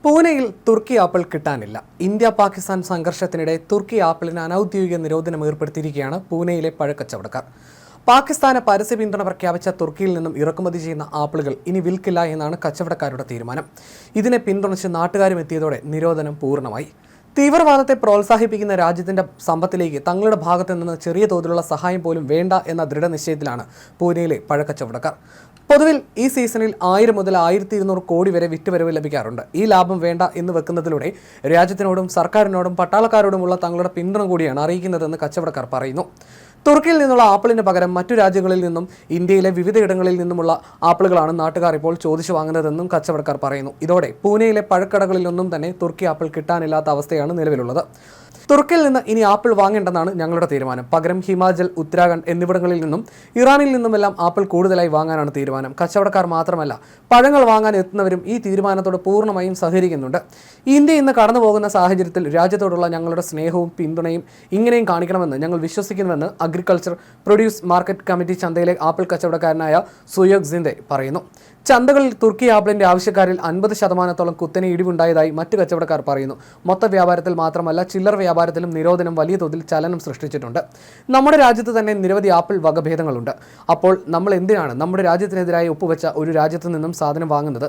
പൂനെയിൽ തുർക്കി ആപ്പിൾ കിട്ടാനില്ല. ഇന്ത്യ പാകിസ്ഥാൻ സംഘർഷത്തിനിടെ തുർക്കി ആപ്പിളിന് അനൌദ്യോഗിക നിരോധനം ഏർപ്പെടുത്തിയിരിക്കുകയാണ് പൂനെയിലെ പഴക്കച്ചവടക്കാർ. പാകിസ്ഥാന് പരസ്യ പിന്തുണ പ്രഖ്യാപിച്ച തുർക്കിയിൽ നിന്നും ഇറക്കുമതി ചെയ്യുന്ന ആപ്പിളുകൾ ഇനി വിൽക്കില്ല എന്നാണ് കച്ചവടക്കാരുടെ തീരുമാനം. ഇതിനെ പിന്തുണച്ച് നാട്ടുകാരും എത്തിയതോടെ നിരോധനം പൂർണ്ണമായി. തീവ്രവാദത്തെ പ്രോത്സാഹിപ്പിക്കുന്ന രാജ്യത്തിന്റെ സമ്പത്തിലേക്ക് തങ്ങളുടെ ഭാഗത്തു നിന്ന് ചെറിയ തോതിലുള്ള സഹായം പോലും വേണ്ട എന്ന ദൃഢനിശ്ചയത്തിലാണ് പൂനെയിലെ പഴക്കച്ചവടക്കാർ. പൊതുവിൽ ഈ സീസണിൽ 1000 മുതൽ 1200 കോടി വരെ വിറ്റുവരവ് ലഭിക്കാറുണ്ട്. ഈ ലാഭം വേണ്ട എന്ന് വെക്കുന്നതിലൂടെ രാജ്യത്തിനോടും സർക്കാരിനോടും പട്ടാളക്കാരോടുമുള്ള തങ്ങളുടെ പിന്തുണ കൂടിയാണ് അറിയിക്കുന്നതെന്ന് കച്ചവടക്കാർ പറയുന്നു. തുർക്കിയിൽ നിന്നുള്ള ആപ്പിളിന് പകരം മറ്റു രാജ്യങ്ങളിൽ നിന്നും ഇന്ത്യയിലെ വിവിധയിടങ്ങളിൽ നിന്നുമുള്ള ആപ്പിളുകളാണ് നാട്ടുകാർ ഇപ്പോൾ ചോദിച്ചു വാങ്ങുന്നതെന്നും കച്ചവടക്കാർ പറയുന്നു. ഇതോടെ പൂനെയിലെ പഴക്കടകളിലൊന്നും തന്നെ തുർക്കി ആപ്പിൾ കിട്ടാനില്ലാത്ത അവസ്ഥയാണ് നിലവിലുള്ളത്. തുർക്കിയിൽ നിന്ന് ഇനി ആപ്പിൾ വാങ്ങേണ്ടെന്നാണ് ഞങ്ങളുടെ തീരുമാനം. പകരം ഹിമാചൽ, ഉത്തരാഖണ്ഡ് എന്നിവിടങ്ങളിൽ നിന്നും ഇറാനിൽ നിന്നുമെല്ലാം ആപ്പിൾ കൂടുതലായി വാങ്ങാനാണ് തീരുമാനം. കച്ചവടക്കാർ മാത്രമല്ല, പഴങ്ങൾ വാങ്ങാൻ എത്തുന്നവരും ഈ തീരുമാനത്തോട് പൂർണ്ണമായും സഹകരിക്കുന്നുണ്ട്. ഇന്ത്യ ഇന്ന് കടന്നു പോകുന്ന സാഹചര്യത്തിൽ രാജ്യത്തോടുള്ള ഞങ്ങളുടെ സ്നേഹവും പിന്തുണയും ഇങ്ങനെയും കാണിക്കണമെന്ന് ഞങ്ങൾ വിശ്വസിക്കുന്നുവെന്ന് അഗ്രികൾച്ചർ പ്രൊഡ്യൂസ് മാർക്കറ്റ് കമ്മിറ്റി ചന്തയിലെ ആപ്പിൾ കച്ചവടക്കാരനായ സുയോഗ് സിൻഡെ പറയുന്നു. ചന്തകളിൽ തുർക്കി ആപ്പിളിന്റെ ആവശ്യക്കാരിൽ 50% കുത്തനെ ഇടിവുണ്ടായതായി മറ്റു കച്ചവടക്കാർ പറയുന്നു. മൊത്ത വ്യാപാരത്തിൽ മാത്രമല്ല, ചില്ലറ വ്യാപാരത്തിലും നിരോധനം വലിയ തോതിൽ ചലനം സൃഷ്ടിച്ചിട്ടുണ്ട്. നമ്മുടെ രാജ്യത്ത് തന്നെ നിരവധി ആപ്പിൾ വകഭേദങ്ങളുണ്ട്. അപ്പോൾ നമ്മൾ എന്തിനാണ് നമ്മുടെ രാജ്യത്തിനെതിരായി ഒപ്പുവെച്ച ഒരു രാജ്യത്തു നിന്നും സാധനം വാങ്ങുന്നത്?